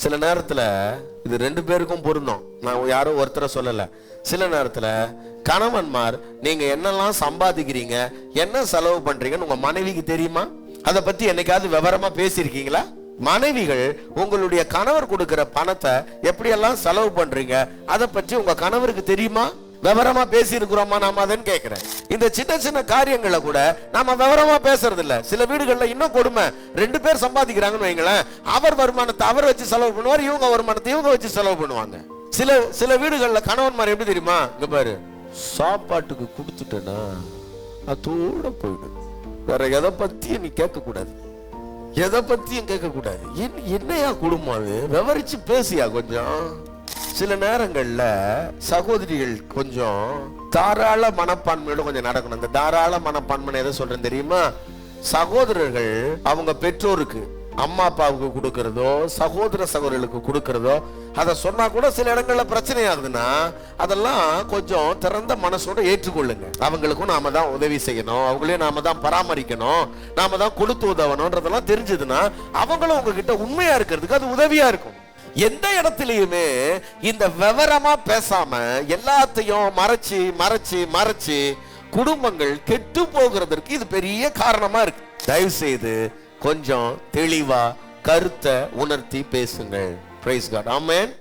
சில நேரத்துல இது 2 பேருக்கும் பொருந்தும், நான் யாரும் ஒருத்தரை சொல்லல. சில நேரத்துல கணவன்மார் நீங்க என்னெல்லாம் சம்பாதிக்கிறீங்க, என்ன செலவு பண்றீங்கன்னு உங்க மனைவிக்கு தெரியுமா? அதை பத்தி என்னைக்காவது விவரமா பேசியிருக்கீங்களா? மனைவிகள் உங்களுடைய கணவர் கொடுக்கிற பணத்தை எப்படியெல்லாம் செலவு பண்றீங்க அதை பற்றி உங்க கணவருக்கு தெரியுமா? விவரமா பேசி இருக்கிறோமா நாம? அதன்னு கேட்கிறேன். இந்த சின்ன சின்ன காரியங்களை கூட நாம விவரமா பேசுறது இல்ல. சில வீடுகள்ல இன்னும் கொடுமை, 2 பேர் சம்பாதிக்கிறாங்கன்னு வைங்களேன், அவர் வருமானத்தை அவர் வச்சு செலவு பண்ணுவார், இவங்க வருமானத்தை இவங்க வச்சு செலவு பண்ணுவாங்க. சில வீடுகள்ல கணவன்மார் எப்படி தெரியுமா? இங்க பாரு, சாப்பாட்டுக்கு கொடுத்துட்டேன்னா அதோட போயிடு, வேற எதை பத்தியும் நீ கேட்க கூடாது, எதை பத்தியும் கேட்க கூடாது. என்னையா குடும்பம் அது? விவரிச்சு பேசியா கொஞ்சம். சில நேரங்கள்ல சகோதரிகள் கொஞ்சம் தாராள மனப்பான்மையோட கொஞ்சம் நடக்கணும். அந்த தாராள மனப்பான்மை எதை சொல்றேன் தெரியுமா? சகோதரர்கள் அவங்க பெற்றோருக்கு, அம்மா அப்பாவுக்கு கொடுக்கறதோ சகோதர சகோதரிகளுக்கு கொடுக்கறதோ அதை சொன்னா கூட சில இடங்கள்ல பிரச்சனை ஆகுதுன்னா அதெல்லாம் கொஞ்சம் திறந்த மனசோட ஏற்றுக்கொள்ளுங்க. அவங்களுக்கும் நாம தான் உதவி செய்யணும், அவங்களையும் நாம தான் பராமரிக்கணும், நாம தான் கொடுத்து உதவணும்ன்றதெல்லாம் தெரிஞ்சதுன்னா அவங்களும் உங்ககிட்ட உண்மையா இருக்கிறதுக்கு அது உதவியா இருக்கும். எந்த இடத்துலயுமே இந்த விவரமா பேசாம எல்லாத்தையும் மறைச்சு மறைச்சு மறைச்சு குடும்பங்கள் கெட்டு போகிறதுக்கு இது பெரிய காரணமா இருக்கு. தயவு செய்து கொஞ்சம் தெளிவா கருத்தை உணர்த்தி பேசுங்கள். Praise God. ஆமென்.